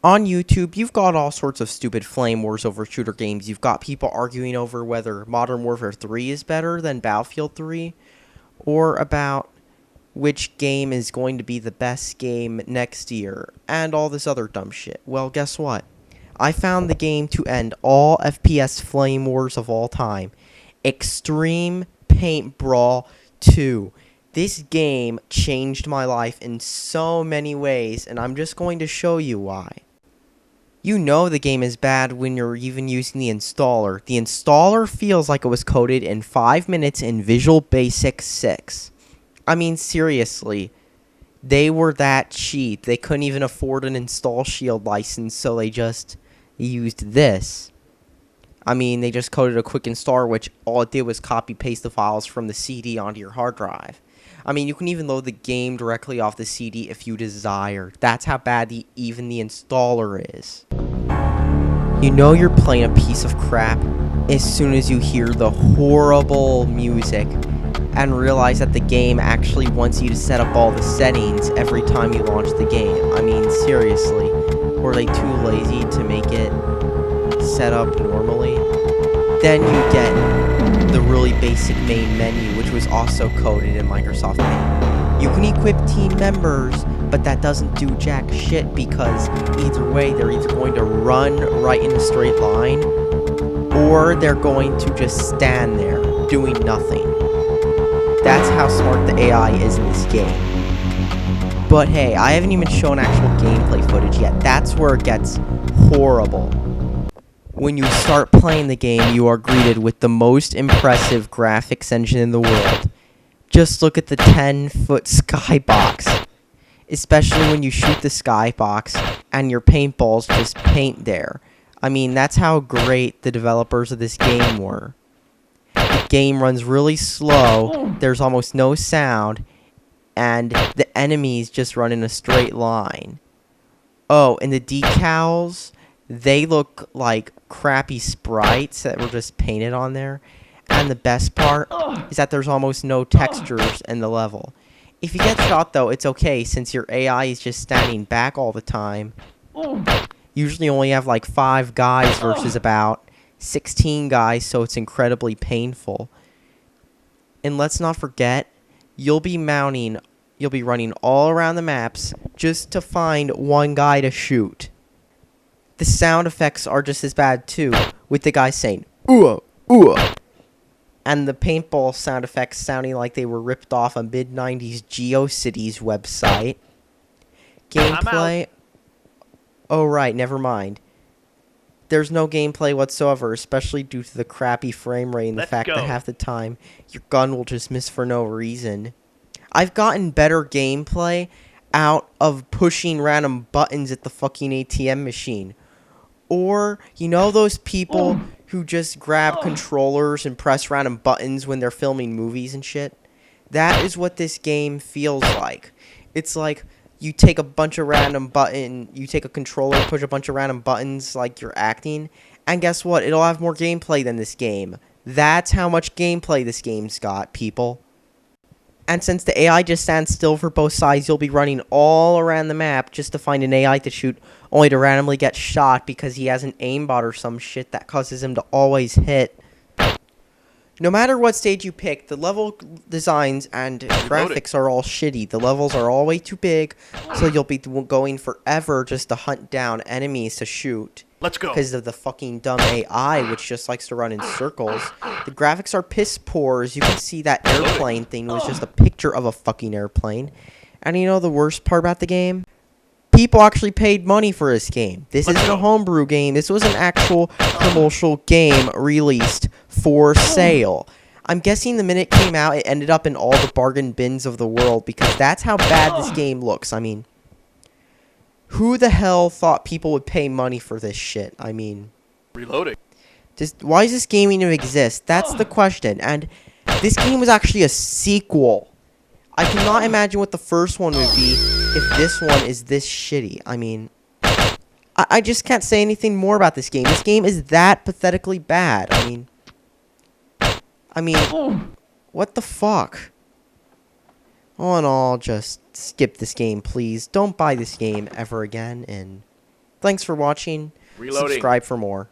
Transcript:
On YouTube, you've got all sorts of stupid flame wars over shooter games. You've got people arguing over whether Modern Warfare 3 is better than Battlefield 3, or about which game is going to be the best game next year, and all this other dumb shit. Well, guess what? I found the game to end all FPS flame wars of all time. Extreme Paintbrawl 2. This game changed my life in so many ways, and I'm just going to show you why. You know the game is bad when you're even using the installer. The installer feels like it was coded in 5 minutes in Visual Basic 6. I mean, seriously. They were that cheap. They couldn't even afford an install shield license, so they just used this. I mean, they just coded a quick installer, which all it did was copy-paste the files from the CD onto your hard drive. I mean, you can even load the game directly off the CD if you desire. That's how bad even the installer is. You know you're playing a piece of crap as soon as you hear the horrible music and realize that the game actually wants you to set up all the settings every time you launch the game. I mean, seriously. Were they too lazy to make it set up normally? Then you get the really basic main menu, which was also coded in Microsoft Paint. You can equip team members, but that doesn't do jack shit because either way, they're either going to run right in a straight line, or they're going to just stand there doing nothing. That's how smart the AI is in this game. But hey, I haven't even shown actual gameplay footage yet. That's where it gets horrible. When you start playing the game, you are greeted with the most impressive graphics engine in the world. Just look at the 10-foot skybox. Especially when you shoot the skybox and your paintballs just paint there. I mean, that's how great the developers of this game were. The game runs really slow, there's almost no sound, and the enemies just run in a straight line. Oh, and the decals, they look like crappy sprites that were just painted on there. And the best part is that there's almost no textures in the level. If you get shot, though, it's okay, since your AI is just standing back all the time. Usually only have like 5 guys versus about 16 guys, so it's incredibly painful. And let's not forget, you'll be running all around the maps just to find one guy to shoot. The sound effects are just as bad too, with the guy saying, "Ooh, ooh," and the paintball sound effects sounding like they were ripped off a mid-90s GeoCities website. Gameplay... Oh, right, never mind. There's no gameplay whatsoever, especially due to the crappy frame rate and the fact that half the time your gun will just miss for no reason. I've gotten better gameplay out of pushing random buttons at the fucking ATM machine. Or, you know those people who just grab controllers and press random buttons when they're filming movies and shit? That is what this game feels like. It's like you take a bunch of you take a controller, push a bunch of random buttons like you're acting, and guess what? It'll have more gameplay than this game. That's how much gameplay this game's got, people. And since the AI just stands still for both sides, you'll be running all around the map just to find an AI to shoot, only to randomly get shot because he has an aimbot or some shit that causes him to always hit. No matter what stage you pick, the level designs and graphics are all shitty. The levels are all way too big, so you'll be going forever just to hunt down enemies to shoot. Let's go. Because of the fucking dumb AI, which just likes to run in circles. The graphics are piss poor. As you can see, that airplane thing was just a picture of a fucking airplane. And you know the worst part about the game? People actually paid money for this game. This isn't a homebrew game. This was an actual commercial game released for sale. I'm guessing the minute it came out, it ended up in all the bargain bins of the world, because that's how bad this game looks. I mean, who the hell thought people would pay money for this shit? I mean... Reloading. Why does this game even exist? That's the question. And this game was actually a sequel. I cannot imagine what the first one would be if this one is this shitty. I mean... I just can't say anything more about this game. This game is that pathetically bad. I mean... What the fuck? All in all, just skip this game, please. Don't buy this game ever again, and Thanks for watching. Reloading. Subscribe for more.